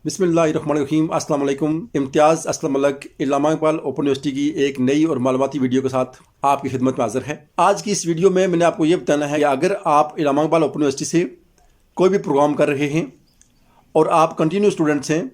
बिस्मिल्लाहिर्रहमानिर्रहीम अस्सलाम वालेकुम। इम्तियाज़ असलम मलक इलामा इकबाल ओपन यूनिवर्सिटी की एक नई और मालूमाती वीडियो के साथ आपकी खिदमत में हाजिर है। आज की इस वीडियो में मैंने आपको ये बताना है कि अगर आप इलामा इकबाल ओपन यूनिवर्सिटी से कोई भी प्रोग्राम कर रहे हैं और आप कंटिन्यू स्टूडेंट्स हैं,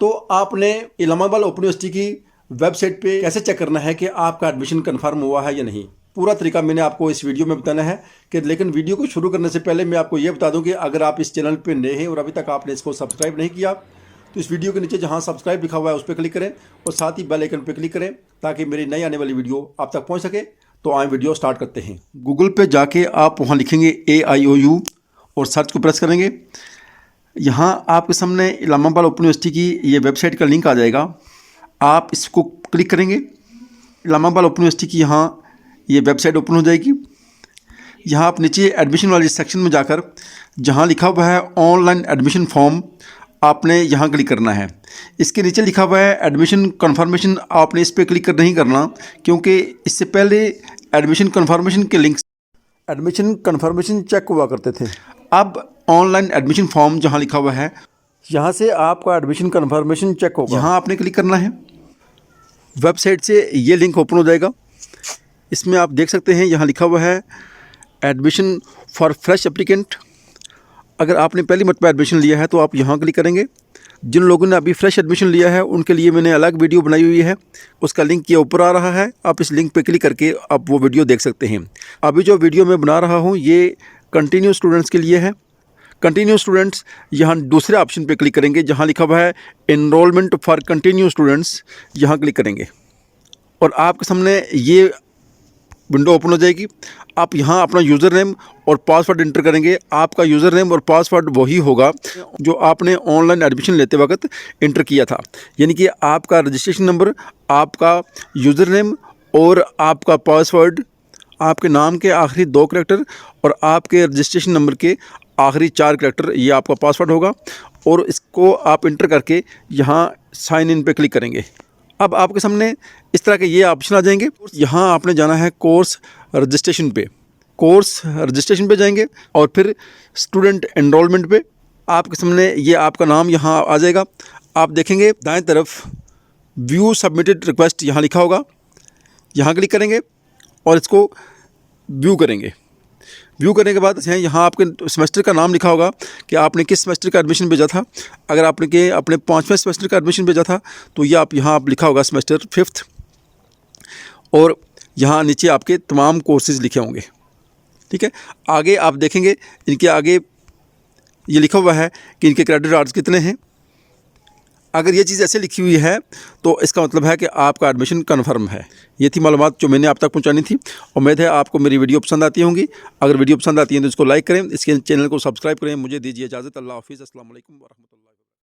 तो आपने इलामा इकबाल ओपन यूनिवर्सिटी की वेबसाइट पर कैसे चेक करना है कि आपका एडमिशन कन्फर्म हुआ है या नहीं। पूरा तरीका मैंने आपको इस वीडियो में बताना है कि लेकिन वीडियो को शुरू करने से पहले मैं आपको ये बता दूं कि अगर आप इस चैनल पे नए हैं और अभी तक आपने इसको सब्सक्राइब नहीं किया तो इस वीडियो के नीचे जहां सब्सक्राइब लिखा हुआ है उस पर क्लिक करें और साथ ही बेल आइकन पर क्लिक करें ताकि मेरी नई आने वाली वीडियो आप तक पहुँच सके। तो आए वीडियो स्टार्ट करते हैं। गूगल पर जाके आप वहाँ लिखेंगे AIOU और सर्च को प्रेस करेंगे। यहाँ आपके सामने इलामा इकबाल ओपन यूनिवर्सिटी की ये वेबसाइट का लिंक आ जाएगा। आप इसको क्लिक करेंगे। इलामा इकबाल ओपन यूनिवर्सिटी की यहाँ ये वेबसाइट ओपन हो जाएगी। यहाँ आप नीचे एडमिशन वाले सेक्शन में जाकर जहाँ लिखा हुआ है ऑनलाइन एडमिशन फॉर्म, आपने यहाँ क्लिक करना है। इसके नीचे लिखा हुआ है एडमिशन कन्फर्मेशन, आपने इस पर क्लिक नहीं करना क्योंकि इससे पहले एडमिशन कन्फर्मेशन के लिंक एडमिशन कन्फर्मेशन चेक हुआ करते थे। अब ऑनलाइन एडमिशन फॉर्म जहाँ लिखा हुआ है यहाँ से आपका एडमिशन कन्फर्मेशन चेक होगा। यहाँ आपने क्लिक करना है। वेबसाइट से ये लिंक ओपन हो जाएगा। इसमें आप देख सकते हैं यहाँ लिखा हुआ है एडमिशन फॉर फ्रेश एप्लीकेंट। अगर आपने पहली मरतबा एडमिशन लिया है तो आप यहाँ क्लिक करेंगे। जिन लोगों ने अभी फ्रेश एडमिशन लिया है उनके लिए मैंने अलग वीडियो बनाई हुई है, उसका लिंक ये ऊपर आ रहा है। आप इस लिंक पे क्लिक करके आप वो वीडियो देख सकते हैं। अभी जो वीडियो मैं बना रहा हूँ ये कंटिन्यू स्टूडेंट्स के लिए है। कंटिन्यू स्टूडेंट्स यहाँ दूसरे ऑप्शन पर क्लिक करेंगे जहाँ लिखा हुआ है एनरोलमेंट फॉर कंटिन्यू स्टूडेंट्स, यहाँ क्लिक करेंगे और आपके सामने ये विंडो ओपन हो जाएगी। आप यहाँ अपना यूज़र नेम और पासवर्ड इंटर करेंगे। आपका यूज़र नेम और पासवर्ड वही होगा जो आपने ऑनलाइन एडमिशन लेते वक्त इंटर किया था, यानी कि आपका रजिस्ट्रेशन नंबर, आपका यूज़र नेम और आपका पासवर्ड, आपके नाम के आखिरी 2 करैक्टर और आपके रजिस्ट्रेशन नंबर के आखिरी 4 करैक्टर, ये आपका पासवर्ड होगा और इसको आप इंटर करके यहाँ साइन इन पे क्लिक करेंगे। अब आपके सामने इस तरह के ये ऑप्शन आ जाएंगे। यहाँ आपने जाना है कोर्स रजिस्ट्रेशन पे। कोर्स रजिस्ट्रेशन पे जाएंगे और फिर स्टूडेंट एनरोलमेंट पे आपके सामने ये आपका नाम यहाँ आ जाएगा। आप देखेंगे दाएं तरफ व्यू सबमिटेड रिक्वेस्ट यहाँ लिखा होगा, यहाँ क्लिक करेंगे और इसको व्यू करेंगे। व्यू करने के बाद यहाँ आपके सेमेस्टर का नाम लिखा होगा कि आपने किस सेमेस्टर का एडमिशन भेजा था। अगर आपने अपने 5वें सेमेस्टर का एडमिशन भेजा था तो ये आप यहाँ लिखा होगा सेमेस्टर 5th और यहाँ नीचे आपके तमाम कोर्सेज़ लिखे होंगे। ठीक है, आगे आप देखेंगे इनके आगे ये लिखा हुआ है कि इनके क्रेडिट आवर्स कितने हैं। अगर ये चीज़ ऐसे लिखी हुई है तो इसका मतलब है कि आपका एडमिशन कन्फर्म है। ये थी मालूमात जो मैंने आप तक पहुंचानी थी। उम्मीद है आपको मेरी वीडियो पसंद आती होंगी। अगर वीडियो पसंद आती है तो इसको लाइक करें, इसके चैनल को सब्सक्राइब करें। मुझे दीजिए इजाज़त। अल्लाह हाफिज़। अस्सलाम वालेकुम व रहमतुल्लाह।